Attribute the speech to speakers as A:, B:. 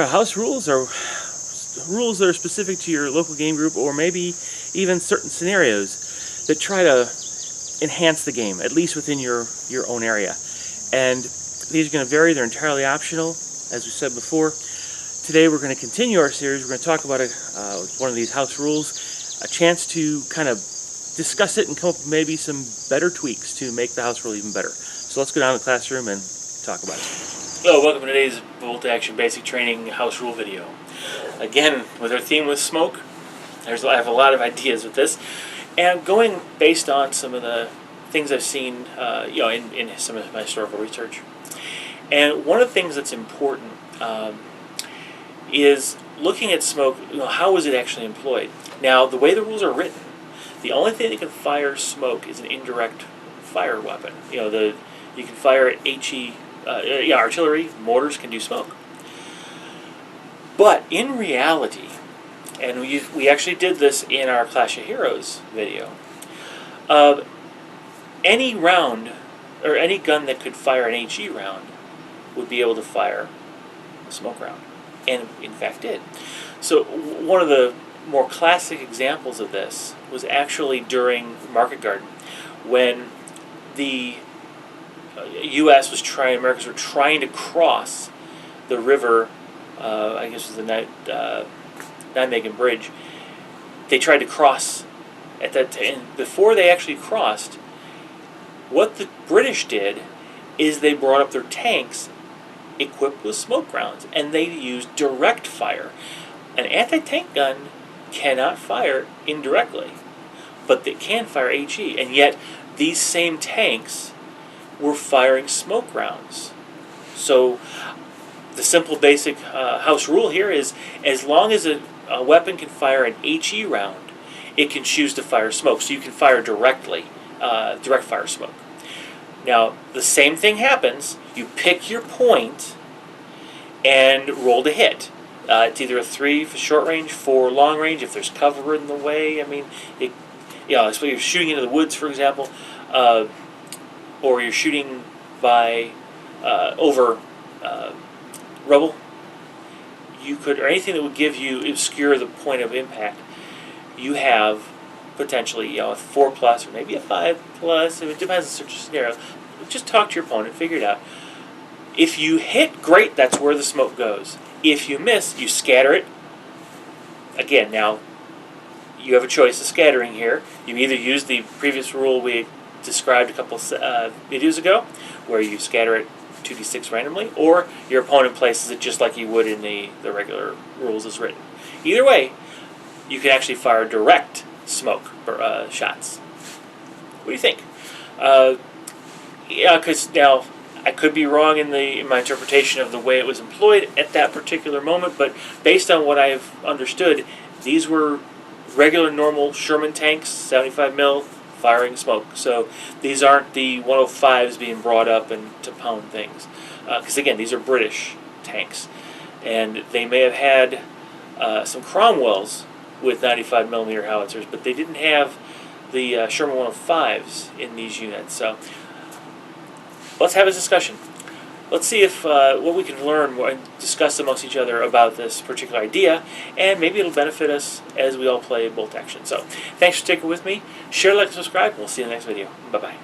A: House rules are rules that are specific to your local game group, or maybe even certain scenarios that try to enhance the game, at least within your own area. And these are going to vary. They're entirely optional, as we said before. Today we're going to continue our series. We're going to talk about one of these house rules, a chance to kind of discuss it and come up with maybe some better tweaks to make the house rule even better. So let's go down to the classroom and talk about it. Hello, welcome to today's Bolt Action Basic Training house rule video. Again, with our theme with smoke, I have a lot of ideas with this, and going based on some of the things I've seen, in some of my historical research. And one of the things that's important is looking at smoke. How is it actually employed? Now, the way the rules are written, the only thing that can fire smoke is an indirect fire weapon. You can fire at HE. Artillery, mortars can do smoke. But in reality, and we actually did this in our Clash of Heroes video, any round, or any gun that could fire an HE round would be able to fire a smoke round, and in fact did. So one of the more classic examples of this was actually during Market Garden, when the Americans were trying to cross the river, I guess it was the Nijmegen Bridge. They tried to cross at that time. And before they actually crossed, what the British did is they brought up their tanks equipped with smoke rounds, and they used direct fire. An anti-tank gun cannot fire indirectly, but they can fire HE, and yet these same tanks were firing smoke rounds. So the simple basic house rule here is, as long as a weapon can fire an HE round, it can choose to fire smoke. So you can fire directly, direct fire smoke. Now, the same thing happens. You pick your point and roll to hit. It's either a 3 for short range, 4 long range, if there's cover in the way. I mean, so you're shooting into the woods, for example, or you're shooting by over rubble. You could, or anything that would give you obscure the point of impact. You have potentially, a 4+ or maybe a 5+. It depends on the scenario. Just talk to your opponent, figure it out. If you hit, great. That's where the smoke goes. If you miss, you scatter it. Again, now you have a choice of scattering here. You either use the previous rule we described a couple videos ago, where you scatter it 2d6 randomly, or your opponent places it just like you would in the regular rules as written. Either way, you can actually fire direct smoke shots. What do you think? Because now I could be wrong in my interpretation of the way it was employed at that particular moment, but based on what I've understood, these were regular, normal Sherman tanks, 75 mil, firing smoke. So these aren't the 105s being brought up and to pound things. Because again, these are British tanks. And they may have had some Cromwells with 95 millimeter howitzers, but they didn't have the Sherman 105s in these units. So let's have a discussion. Let's see if what we can learn and discuss amongst each other about this particular idea, and maybe it'll benefit us as we all play Bolt Action. So, thanks for sticking with me. Share, like, and subscribe, and we'll see you in the next video. Bye-bye.